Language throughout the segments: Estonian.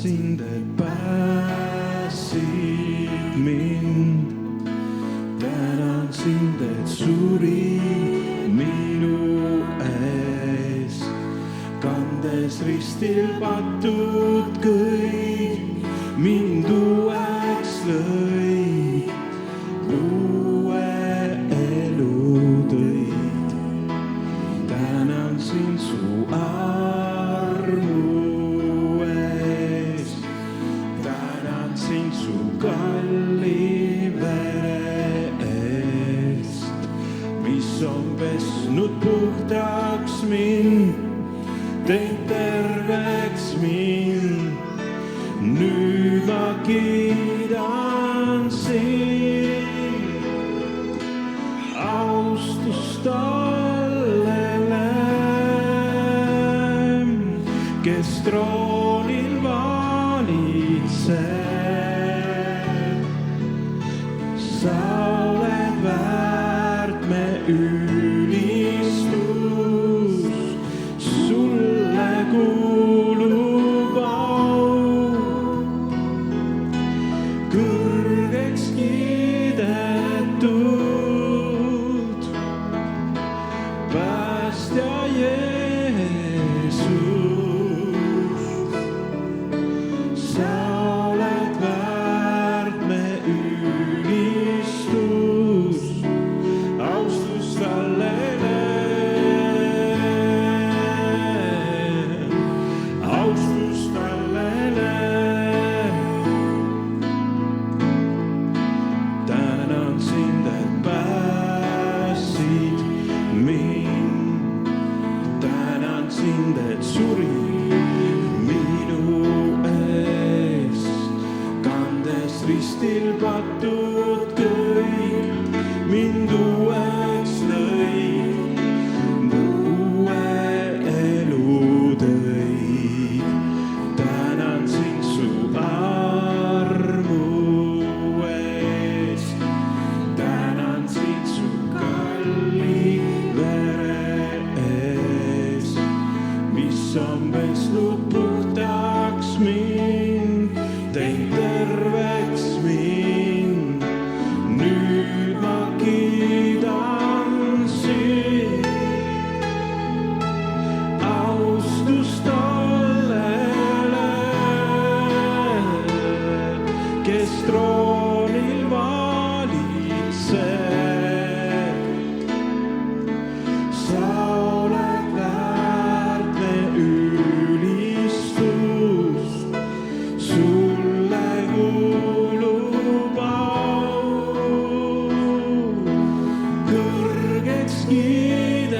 sind, et päästsid mind. Tänan sind, et surid minu ees, kandes ristil patud kõik, mind uueks lõid, uue elu tõid. Tänan sind su armu ees, tänan sind su kalli vere eest, mis on pesnud puhtaks mind, teinud terveks mind. Nüüd ma kiidan sind, austus talle, kes troonil valitseb. Sa oled väärt me ülistus, sulle kuulub au. Kõrgeks kiidetud päästja Jeesus. Sa oled väärt me ülistus, austus talle, austus talle. Tänan sind, et päästsid mind. Tänan sind, et surid minu ees, kandes ristil patud kõik, mind uueks lõid, uue elu tõid. Tänan sind su armu ees, tänan sind su kalli vere ees, mis on pesnud puhtaks mind, teinud terveks mind. Nüüd ma kiidan sind, austus talle, kes troonil valitseb. Sa oled väärt me ülistus, sulle kuulub au. Kõrgeks kiidetud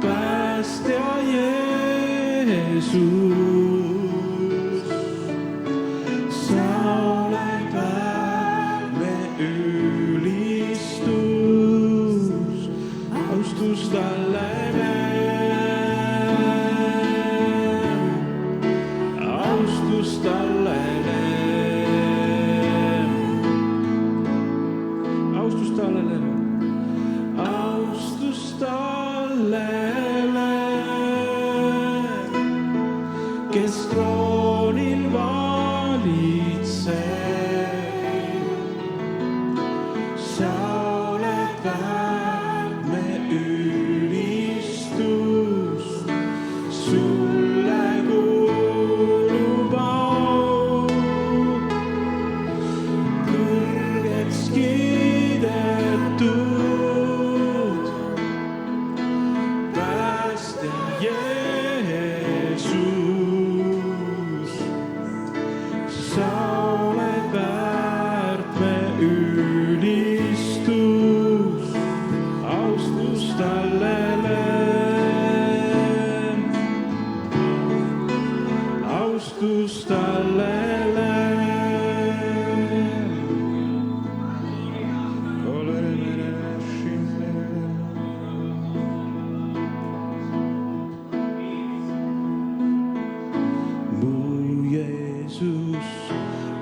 päästja Jeesus. Sa oled väärt me ülistus, austus talle, austus talle, austus talle, austus talle, kes troonil valitseb. Sa oled väärt me ülistus, sulle kuulub au. Kõrgeks kiidetud päästja Jeesus. Sa oled väärt me ülistus, austus talle, austus talle. Mu Jeesus,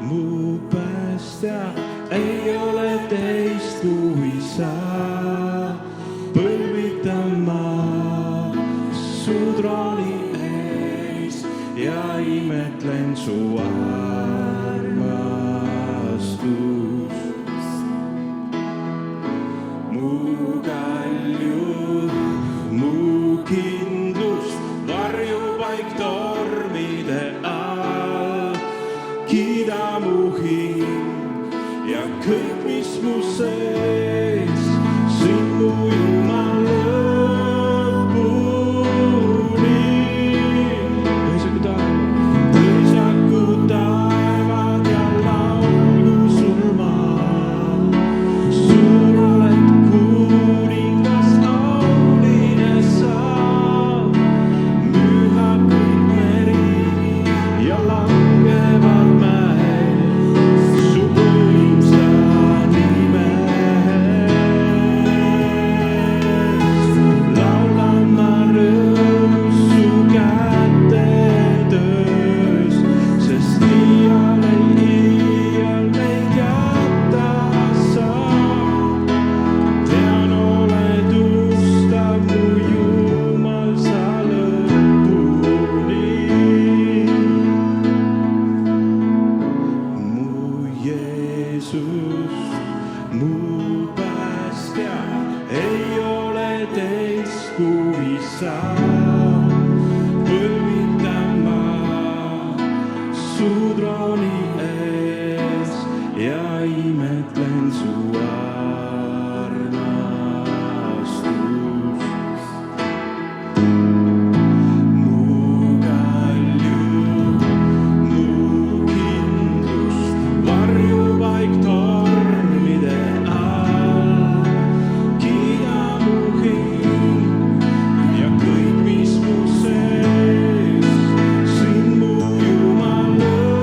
mu päästja, ei ole teist kui sa. Põlvitan ma su trooni kõik, mis mu sees, sind mu Jumal lõpuni. mõisaku taevad ja laulgu sul maa, sul oled kuningas, auline sa, mühab kõik meri ja langevad mäed su võimsa nime eest. laulan ma rõõmus su käte töös, sest iial meid jäta sa. tean, oled ustav mu Jumal sa lõpuni. mu Jeesus, mu päästja, ei ole teist kui sa. põlvitan ma su trooni ees ja imetlen su armastust. mu kalju, mu kindlus, varjupaik tormide all. kiida mu hing ja kõik, mis mu sees, sind mu Jumal lõpuni.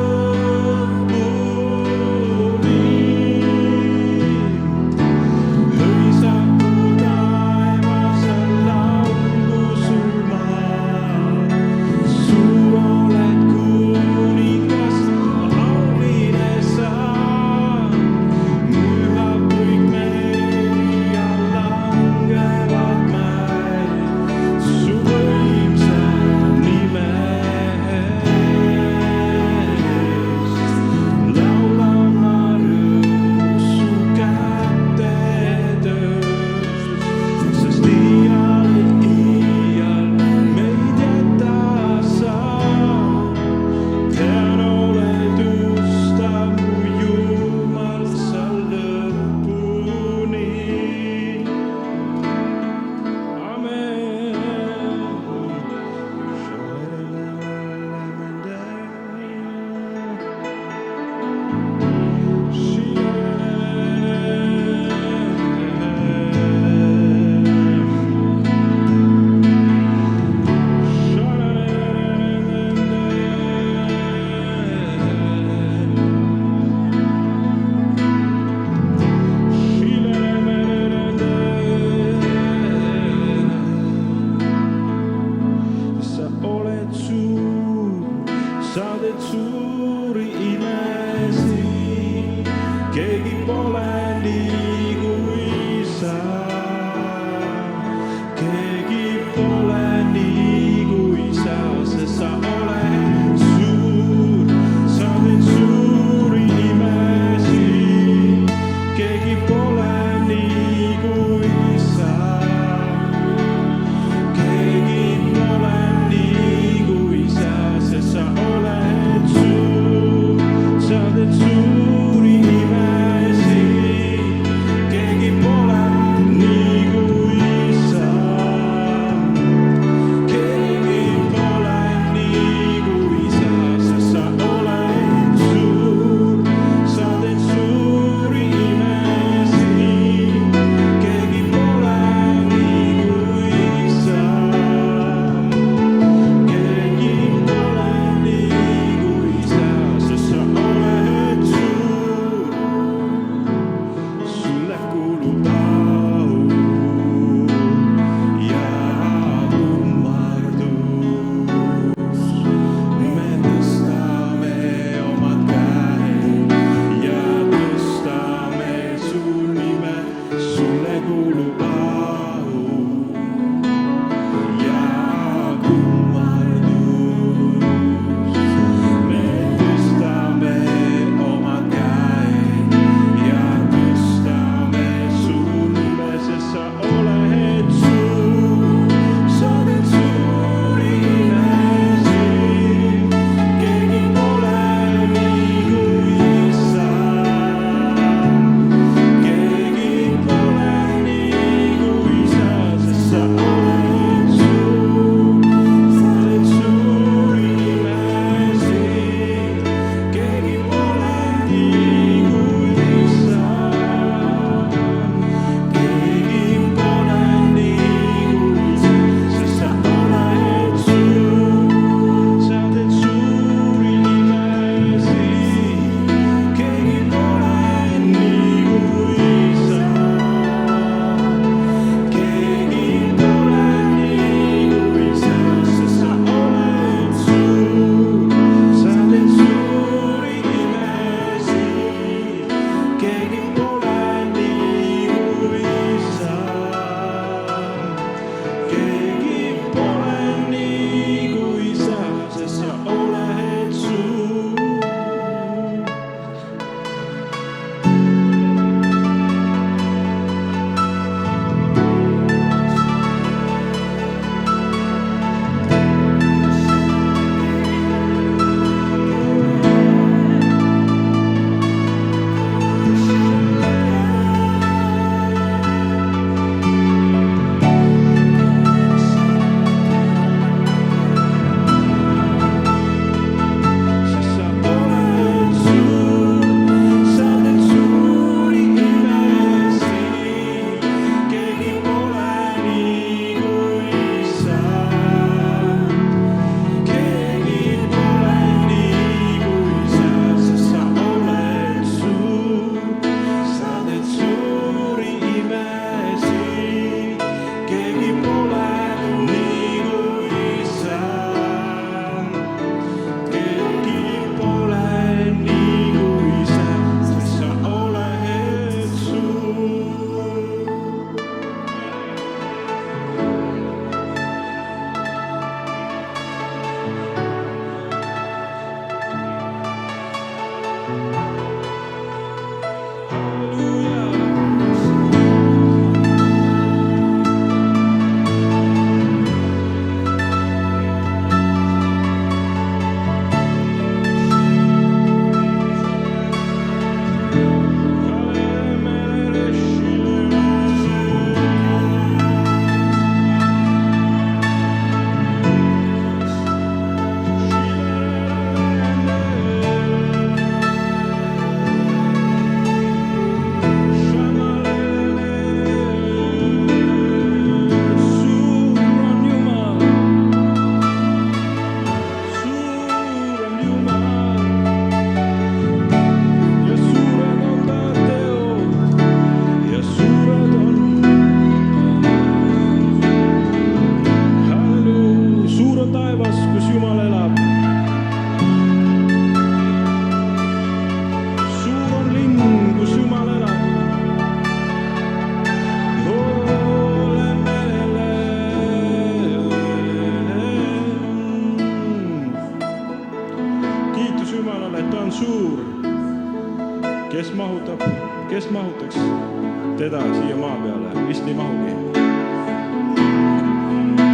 teda siia maa peale, vist ei mahugi.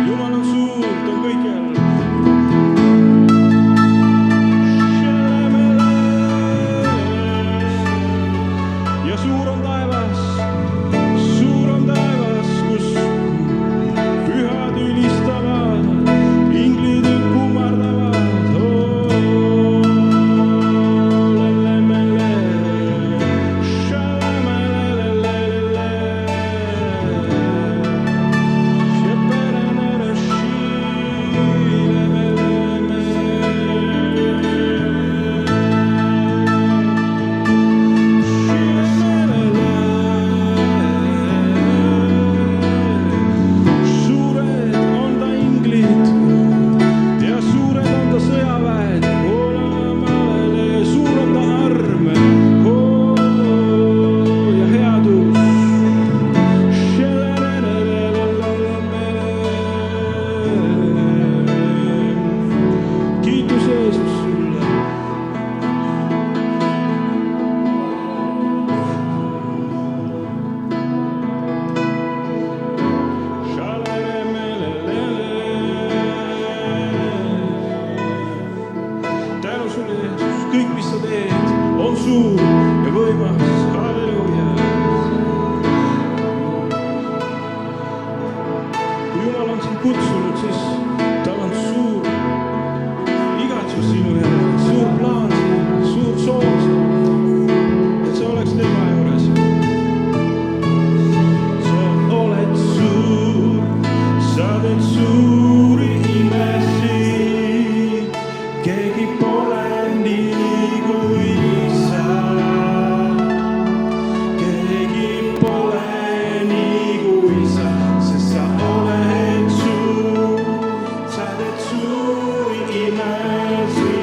Jumal on suur, ta on kõikjal. Ja suur on taevas, kus pühad ülistavad, inglid kummardavad. Kõik, mis sa teed, on suur ja võimas. Halleluuja. Kui Jumal on sind kutsunud, siis tal on suur igatsus sinu järele, suur plaan, suur soov, et sa oleks tema juures. Sa oled suur, sa teed suuri imesi, keegi pole nii kui sa. Keegi pole nii kui sa, sest sa oled suur, sa teed suuri imesi.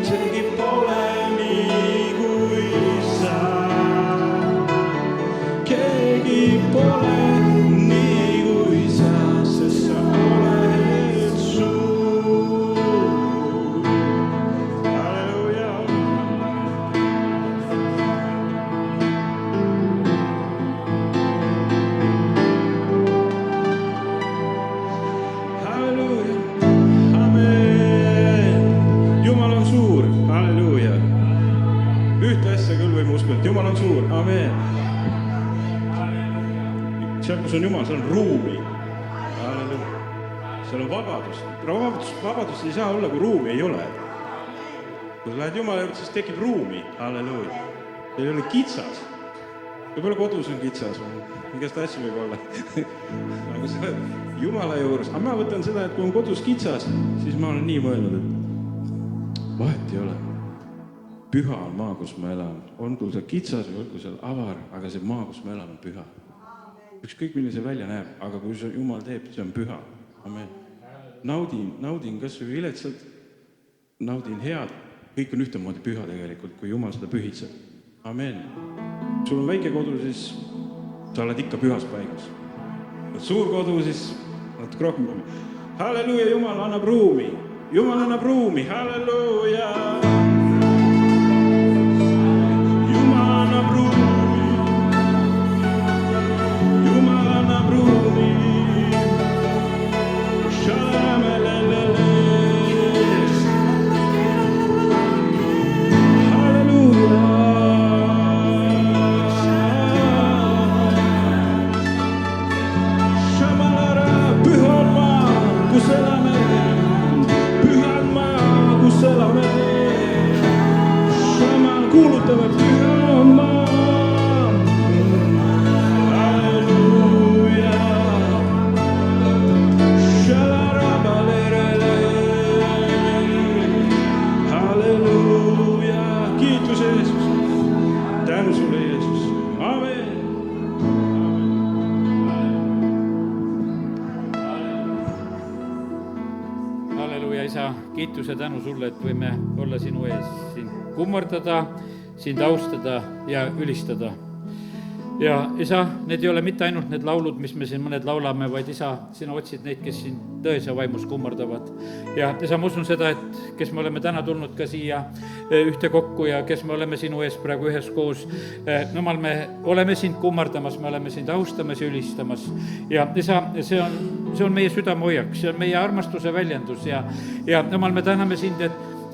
Keegi pole nii kui sa. Keegi pole nii kui sa, sest sa oled suur. Ühte asja küll võime uskuda, et Jumal on suur. Amen. Seal, kus on Jumal, seal on ruumi. Seal on vabadus. Vabadust ei saa olla, kui ruumi ei ole. Kui sa lähed Jumala juurde, siis tekib ruumi. Halleluuja. Ei ole kitsas. Võib-olla kodus on kitsas. Igast asju võib olla. Aga sa oled Jumala juures. Aga ma võtan seda, et kui on kodus kitsas, siis ma olen nii mõelnud, et vahet ei ole. Püha on maa, kus ma elan. On küll seal kitsas või olgu seal avar, aga see maa, kus ma elan, on püha. Ükskõik, milline see välja näeb, aga kui see Jumal teeb, see on püha. Amen. Naudin kas või viletsalt, naudin head. Kõik on ühtemoodi püha tegelikult, kui Jumal seda pühitseb. Amen. Sul on väike kodu, siis sa oled ikka pühas paigas. Suur kodu, siis natuke rohkem. Halleluuja, Jumal annab ruumi. Jumal annab ruumi. Halleluuja. Kuulutavad püha on maa. Halleluuja. Shalarabalerele. Halleluuja. Kiitus Jeesus. Tänu sulle Jeesus. Amen. Halleluuja, Isa, kiitus ja tänu sulle, et võime olla sinu ees, sind kummardada, sind austada ja ülistada. ja isa, need ei ole mitte ainult need laulud, mis me siin mõned laulame, vaid isa, sina otsid neid, kes siin tões ja vaimus kummardavad. Ja isa, ma usun seda, et kes me oleme täna tulnud ka siia ühte kokku ja kes me oleme sinu ees praegu üheskoos, Jumal, me oleme sind kummardamas, me oleme sind austamas ja ülistamas. Ja isa, see on meie südamehoiak, see on meie armastuse väljendus ja Jumal, me täname sind,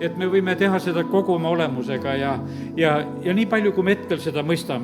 et me võime teha seda kogu oma olemusega ja nii palju, kui me hetkel seda mõistame.